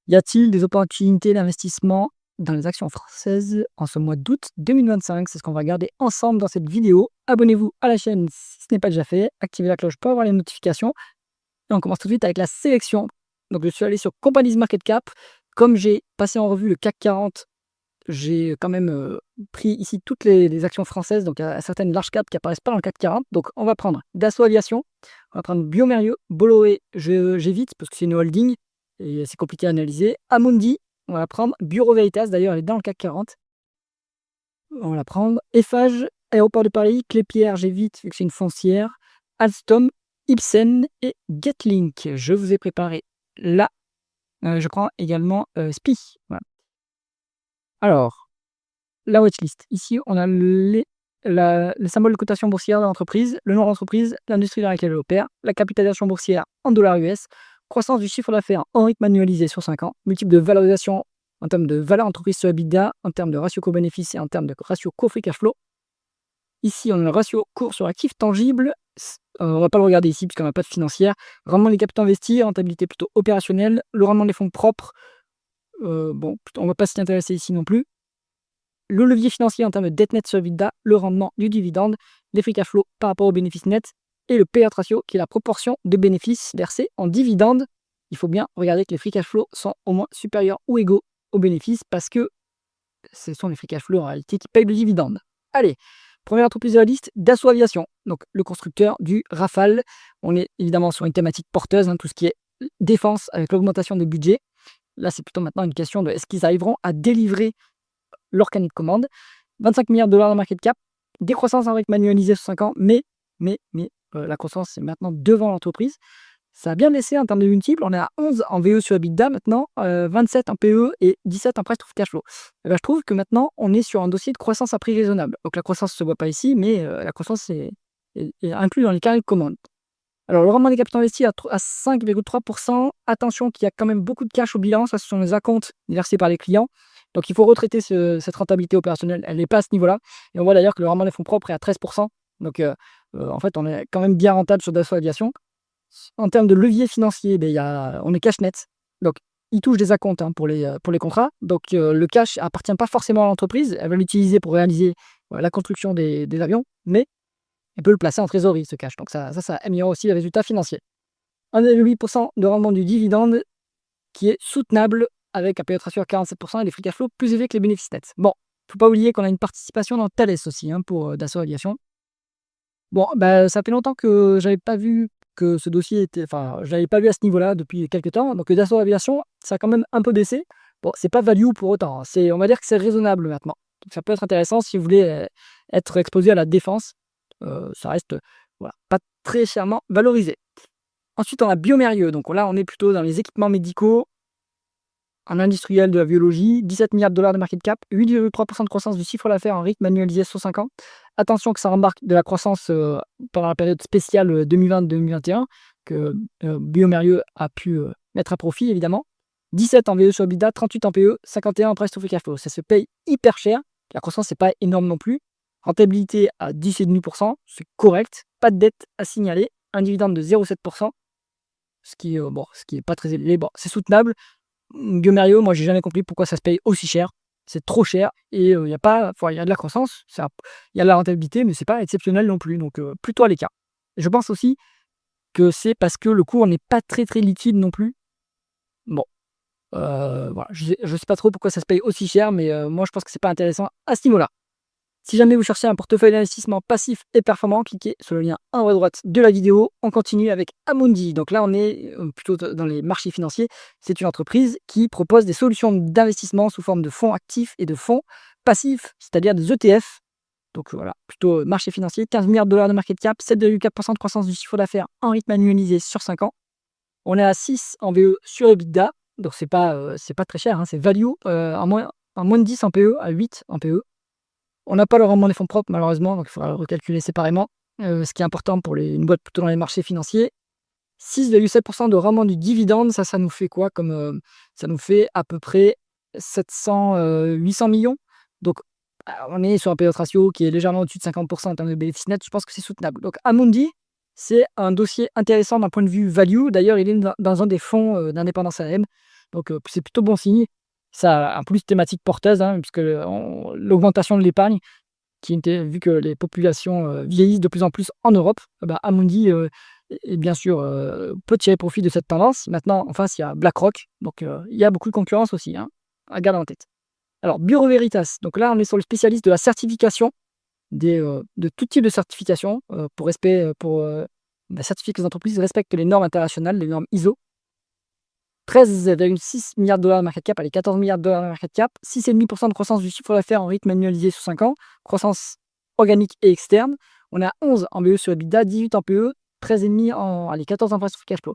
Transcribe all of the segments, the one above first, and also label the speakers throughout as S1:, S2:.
S1: Y a-t-il des opportunités d'investissement dans les actions françaises en ce mois d'août 2025? C'est ce qu'on va regarder ensemble dans cette vidéo. Abonnez-vous à la chaîne si ce n'est pas déjà fait. Activez la cloche pour avoir les notifications. Et on commence tout de suite avec la sélection. Donc, je suis allé sur Companies Market Cap. Comme j'ai passé en revue le CAC 40, j'ai quand même pris ici toutes les actions françaises. Donc, il y a certaines large cap qui apparaissent pas dans le CAC 40. Donc, on va prendre Dassault Aviation, on va prendre bioMérieux, Bolloré, j'évite parce que c'est une holding et c'est compliqué à analyser. Amundi, on va prendre Bureau Veritas, d'ailleurs, elle est dans le CAC 40. On va la prendre. Eiffage, Aéroport de Paris, Klépierre, j'évite vu que c'est une foncière. Alstom, Ipsen et Getlink. Je vous ai préparé là. Je prends également SPI. Voilà. Alors, la watchlist. Ici, on a les symboles de cotation boursière de l'entreprise, le nom de l'entreprise, l'industrie dans laquelle elle opère, la capitalisation boursière en dollars US, croissance du chiffre d'affaires en rythme annualisé sur 5 ans, multiple de valorisation en termes de valeur entreprise sur EBITDA, en termes de ratio co-bénéfice et en termes de ratio co-free cash flow. Ici, on a le ratio cours sur actifs tangibles. On ne va pas le regarder ici puisqu'on n'a pas de financière. Rendement des capitaux investis, rentabilité plutôt opérationnelle, le rendement des fonds propres. Bon, on ne va pas s'y intéresser ici non plus. Le levier financier en termes de dette nette sur EBITDA, le rendement du dividende, les free cash flow par rapport aux bénéfices nets et le payout ratio qui est la proportion de bénéfices versés en dividendes. Il faut bien regarder que les free cash flow sont au moins supérieurs ou égaux aux bénéfices parce que ce sont les free cash flow en réalité qui payent le dividende. Allez, première entreprise de la liste, Dassault Aviation, donc le constructeur du Rafale. On est évidemment sur une thématique porteuse, tout ce qui est défense avec l'augmentation des budgets. Là, c'est plutôt maintenant une question de est-ce qu'ils arriveront à délivrer leur carnet de commande. 25 milliards de dollars de market cap, décroissance en rythme annualisé sur 5 ans, mais la croissance est maintenant devant l'entreprise. Ça a bien laissé en termes de multiples. On est à 11 en VE sur EBITDA maintenant, 27 en PE et 17 en price to cash flow. Et ben, je trouve que maintenant, on est sur un dossier de croissance à prix raisonnable. Donc la croissance ne se voit pas ici, mais la croissance est inclue dans les carnets de commande. Alors, le rendement des capitaux investis à 5,3%. Attention qu'il y a quand même beaucoup de cash au bilan. Ça, ce sont les acomptes versés par les clients. Donc, il faut retraiter cette rentabilité opérationnelle. Elle n'est pas à ce niveau-là. Et on voit d'ailleurs que le rendement des fonds propres est à 13%. Donc, en fait, on est quand même bien rentable sur Dassault Aviation. En termes de levier financier, on est cash net. Donc, il touche des acomptes pour les contrats. Donc, le cash appartient pas forcément à l'entreprise. Elle va l'utiliser pour réaliser la construction des avions. Mais elle peut le placer en trésorerie, ce cash. Donc, ça améliore aussi les résultats financiers. 1,8% de rendement du dividende qui est soutenable avec un payout ratio à 47% et des free cash flow plus élevés que les bénéfices nets. Bon, il ne faut pas oublier qu'on a une participation dans Thales aussi pour Dassault Aviation. Bon, ça fait longtemps que j'avais pas vu que ce dossier était. Enfin, je l'avais pas vu à ce niveau-là depuis quelques temps. Donc, Dassault Aviation, ça a quand même un peu baissé. Bon, c'est pas value pour autant. On va dire que c'est raisonnable maintenant. Donc, ça peut être intéressant si vous voulez être exposé à la défense. Ça reste pas très chèrement valorisé. Ensuite, on a bioMérieux. Donc là, on est plutôt dans les équipements médicaux, un industriel de la biologie, 17 milliards de dollars de market cap, 8,3% de croissance du chiffre d'affaires en rythme annualisé sur 5 ans. Attention que ça embarque de la croissance pendant la période spéciale 2020-2021 que bioMérieux a pu mettre à profit, évidemment. 17 en VE sur EBITDA, 38 en PE, 51 en price to free cash flow. Ça se paye hyper cher. La croissance, n'est pas énorme non plus. Rentabilité à 10,5%, c'est correct. Pas de dette à signaler. Un dividende de 0,7%, ce qui est pas très élevé. Bon, c'est soutenable. bioMérieux, moi, j'ai jamais compris pourquoi ça se paye aussi cher. C'est trop cher et il y a de la croissance, il y a de la rentabilité, mais c'est pas exceptionnel non plus. Donc, plutôt à l'écart. Je pense aussi que c'est parce que le cours n'est pas très très liquide non plus. Bon, voilà, je sais pas trop pourquoi ça se paye aussi cher, mais moi, je pense que c'est pas intéressant à ce niveau-là. Si jamais vous cherchez un portefeuille d'investissement passif et performant, cliquez sur le lien en haut à droite de la vidéo. On continue avec Amundi. Donc là, on est plutôt dans les marchés financiers. C'est une entreprise qui propose des solutions d'investissement sous forme de fonds actifs et de fonds passifs, c'est-à-dire des ETF. Donc voilà, plutôt marché financier. 15 milliards de dollars de market cap, 7,4% de croissance du chiffre d'affaires en rythme annualisé sur 5 ans. On est à 6 en VE sur EBITDA. Donc c'est pas très cher, c'est value en moins de 10 en PE, à 8 en PE. On n'a pas le rendement des fonds propres, malheureusement, donc il faudra le recalculer séparément. Ce qui est important pour une boîte plutôt dans les marchés financiers. 6,7% de rendement du dividende, ça nous fait quoi ça nous fait à peu près 800 millions. Donc, on est sur un payout ratio qui est légèrement au-dessus de 50% en termes de bénéfices nets. Je pense que c'est soutenable. Donc, Amundi, c'est un dossier intéressant d'un point de vue value. D'ailleurs, il est dans un des fonds d'indépendance AM. Donc c'est plutôt bon signe. Ça a en plus thématique porteuse, hein, puisque l'augmentation de l'épargne qui était vu que les populations, vieillissent de plus en plus en Europe, bah, Amundi, est bien sûr, peut tirer profit de cette tendance. Maintenant, en face, il y a BlackRock, donc il y a beaucoup de concurrence aussi, hein, à garder en tête. Alors Bureau Veritas, donc là, on est sur le spécialiste de la certification de tout type de certification, certifier que les entreprises respectent les normes internationales, les normes ISO. 13,6 milliards de market cap, allez, 14 milliards de market cap, 6,5% de croissance du chiffre d'affaires en rythme annualisé sur 5 ans, croissance organique et externe. On a 11 en BE sur EBITDA, 18 en PE, 13,5 en, allez, 14 en free cash flow.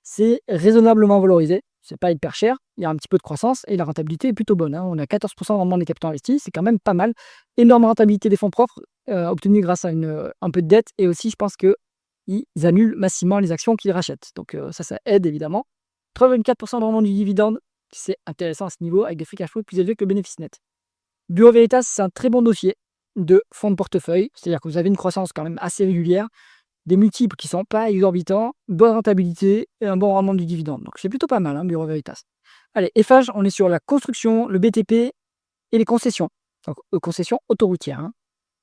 S1: C'est raisonnablement valorisé, c'est pas hyper cher, il y a un petit peu de croissance et la rentabilité est plutôt bonne, hein. On a 14% de rendement des capitaux investis, c'est quand même pas mal. Énorme rentabilité des fonds propres, obtenue grâce à un peu de dette, et aussi je pense qu'ils annulent massivement les actions qu'ils rachètent. Donc ça aide évidemment. 3,4% de rendement du dividende, c'est intéressant à ce niveau, avec des free cash flow plus élevés que le bénéfice net. Bureau Veritas, c'est un très bon dossier de fonds de portefeuille, c'est-à-dire que vous avez une croissance quand même assez régulière, des multiples qui ne sont pas exorbitants, bonne rentabilité et un bon rendement du dividende. Donc c'est plutôt pas mal, hein, Bureau Veritas. Allez, Eiffage, on est sur la construction, le BTP et les concessions. Donc concessions autoroutières, hein.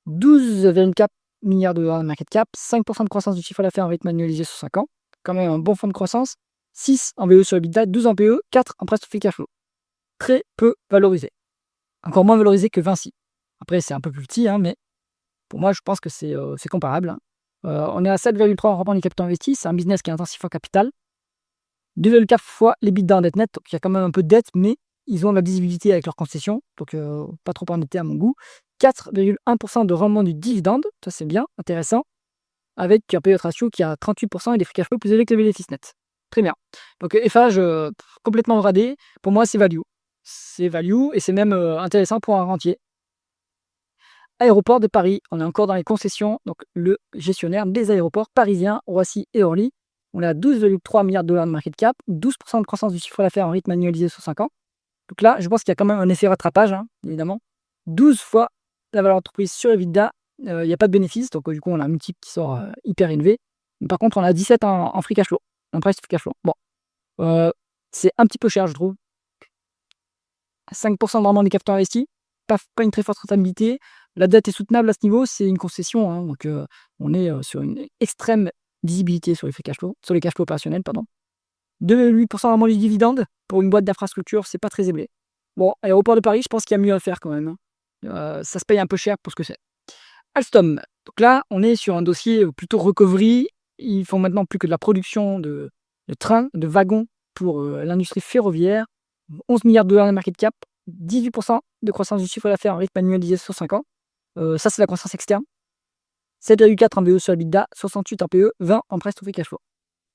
S1: 12,4 milliards de dollars de market cap, 5% de croissance du chiffre d'affaires en rythme annualisé sur 5 ans. Quand même un bon fonds de croissance. 6 en VE sur EBITDA, 12 en PE, 4 en presque free cash flow. Très peu valorisé. Encore moins valorisé que Vinci. Après, c'est un peu plus petit, hein, mais pour moi, je pense que c'est comparable, hein. On est à 7,3 en rendement du capital investi. C'est un business qui est intensif en capital. 2,4 fois l'EBITDA en dette nette. Donc, il y a quand même un peu de dette, mais ils ont de la visibilité avec leurs concessions. Donc, pas trop endetté à mon goût. 4,1% de rendement du dividende. Ça, c'est bien, intéressant. Avec un PE ratio qui a 38% et des free cash flow plus élevés que les bénéfices nets. Très bien. Donc Eiffage, complètement radé. Pour moi, c'est value. C'est value et c'est même intéressant pour un rentier. Aéroport de Paris, on est encore dans les concessions. Donc le gestionnaire des aéroports parisiens, Roissy et Orly. On est à 12,3 milliards de dollars de market cap, 12% de croissance du chiffre d'affaires en rythme annualisé sur 5 ans. Donc là, je pense qu'il y a quand même un effet rattrapage, hein, évidemment. 12 fois la valeur d'entreprise sur EBITDA, il n'y a pas de bénéfice. Donc du coup, on a un multiple qui sort hyper élevé. Mais par contre, on a 17 en free cash flow. Un price free cash flow. Bon, c'est un petit peu cher, je trouve. 5% de rendement des capitaux investis, pas une très forte rentabilité. La dette est soutenable à ce niveau, c'est une concession, hein, donc on est sur une extrême visibilité sur les free cash flow, sur les cash flows opérationnels, pardon. 2,8% de rendement du dividende pour une boîte d'infrastructure, c'est pas très élevé. Bon, Aéroport de Paris, je pense qu'il y a mieux à faire quand même, hein. Ça se paye un peu cher pour ce que c'est. Alstom, donc là, on est sur un dossier plutôt recovery. Ils font maintenant plus que de la production de trains, de wagons pour l'industrie ferroviaire. 11 milliards de dollars de market cap, 18% de croissance du chiffre d'affaires en rythme annualisé sur 5 ans. Ça, c'est la croissance externe. 7,4 en BE sur EBITDA, 68 en PE, 20 en presse free cash flow.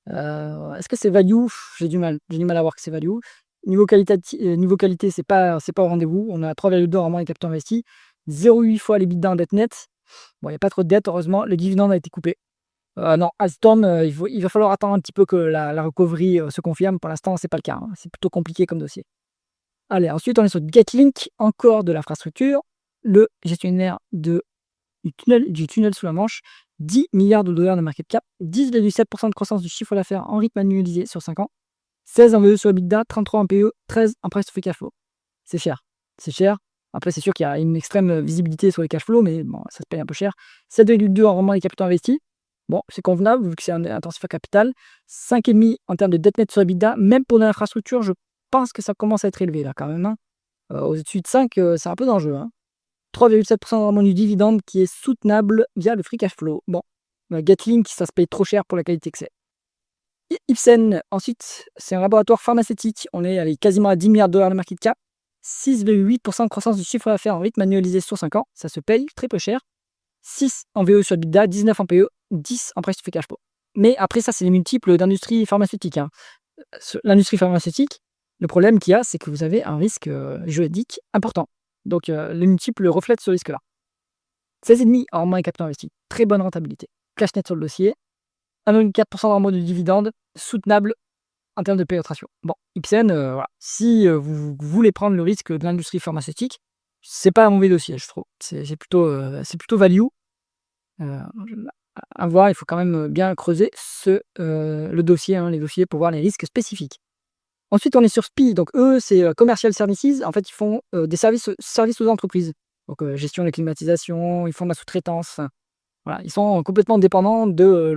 S1: Est-ce que c'est value? J'ai du mal à voir que c'est value. Niveau qualité, c'est pas au rendez-vous. On a 3,2 en rendement des capitaux investis, 0,8 fois les l'EBITDA en dette nette. Bon, il n'y a pas trop de dette, heureusement. Le dividende a été coupé. Non, Alstom, il va falloir attendre un petit peu que la recovery se confirme. Pour l'instant, c'est pas le cas, hein. C'est plutôt compliqué comme dossier. Allez, ensuite, on est sur Getlink, encore de l'infrastructure. Le gestionnaire du tunnel sous la Manche, 10 milliards de dollars de market cap, 10,7% de croissance du chiffre d'affaires en rythme annualisé sur 5 ans, 16 en VE sur EBITDA, 33 en PE, 13 en price free cash flow. C'est cher. C'est cher. Après, c'est sûr qu'il y a une extrême visibilité sur les cash flows, mais bon, ça se paye un peu cher. 7,2 en rendement des capitaux investis. Bon, c'est convenable vu que c'est un intensif à capital. 5,5 en termes de dette nette sur EBITDA. Même pour l'infrastructure, je pense que ça commence à être élevé là quand même, hein. Au-dessus de 5, c'est un peu dangereux, hein. 3,7% de rendement du dividende qui est soutenable via le free cash flow. Bon, Getlink, ça se paye trop cher pour la qualité que c'est. Ipsen, ensuite, c'est un laboratoire pharmaceutique. On est quasiment à 10 milliards de dollars de market cap. 6,8% de croissance du chiffre d'affaires en rythme annualisé sur 5 ans. Ça se paye très peu cher. 6 en VE sur EBITDA, 19 en PE, 10 en price free cash flow. Mais après ça, c'est les multiples d'industrie pharmaceutique, hein. L'industrie pharmaceutique, le problème qu'il y a, c'est que vous avez un risque juridique important. Donc les multiples reflètent ce risque-là. 16,5 en rendement et capital investi. Très bonne rentabilité. Cash net sur le dossier. 1,4% de rendement de dividende, soutenable en termes de payout ratio. Bon, Ipsen, voilà. Si vous voulez prendre le risque de l'industrie pharmaceutique, c'est pas un mauvais dossier, je trouve. C'est plutôt value. À voir, il faut quand même bien creuser le dossier, hein, les dossiers pour voir les risques spécifiques. Ensuite, on est sur SPI. Donc, eux, c'est Commercial Services. En fait, ils font des services aux entreprises. Donc, gestion des climatisations, ils font de la sous-traitance. Voilà, ils sont complètement dépendants de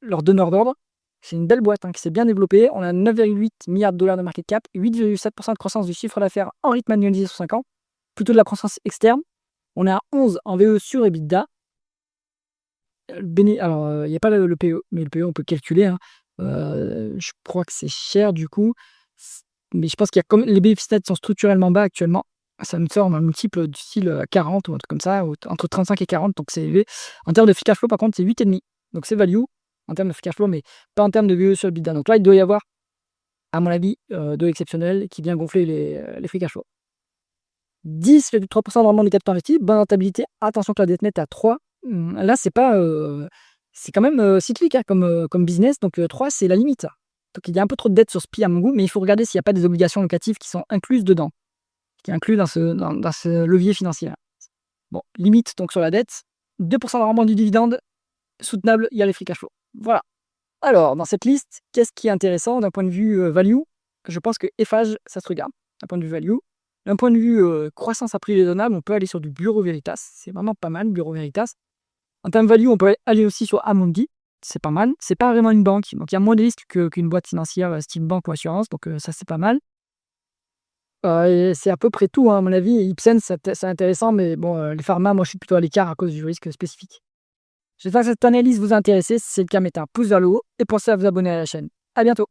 S1: leurs donneurs d'ordre. C'est une belle boîte qui s'est bien développée. On a 9,8 milliards de dollars de market cap, 8,7% de croissance du chiffre d'affaires en rythme annualisé sur 5 ans, plutôt de la croissance externe. On est à 11 en VE sur EBITDA. Alors, il n'y a pas le PE, mais le PE, on peut calculer. Je crois que c'est cher du coup. Mais je pense qu'il y a comme les bénéfices nets sont structurellement bas actuellement. Ça me sort un multiple du style 40 ou un truc comme ça, entre 35 et 40, donc c'est élevé. En termes de free cash flow, par contre, c'est 8,5. Donc c'est value en termes de free cash flow, mais pas en termes de VE sur EBITDA. Donc là, il doit y avoir, à mon avis, de l'exceptionnel qui vient gonfler les free cash flow. 10,3% de rendement des capitaux investis, bonne rentabilité. Attention que la dette nette est à 3. Là, c'est pas, c'est quand même cyclique comme business. Donc 3, c'est la limite. Donc il y a un peu trop de dette sur SPI à mon goût, mais il faut regarder s'il n'y a pas des obligations locatives qui sont incluses dedans, qui est inclus dans ce levier financier. Bon, limite donc sur la dette, 2% de rendement du dividende, soutenable, il y a les free cash flow. Voilà. Alors, dans cette liste, qu'est-ce qui est intéressant d'un point de vue value? Je pense que Eiffage, ça se regarde, d'un point de vue value. D'un point de vue croissance à prix raisonnable, on peut aller sur du Bureau Veritas. C'est vraiment pas mal, Bureau Veritas. En termes de value, on peut aller aussi sur Amundi. C'est pas mal. C'est pas vraiment une banque, donc il y a moins de risques qu'une boîte financière style banque ou assurance, donc ça, c'est pas mal. Et c'est à peu près tout, à mon avis. Ipsen, c'est intéressant, mais bon, les pharma, moi, je suis plutôt à l'écart à cause du risque spécifique. J'espère que cette analyse vous a intéressé. Si c'est le cas, mettez un pouce vers le haut et pensez à vous abonner à la chaîne. À bientôt.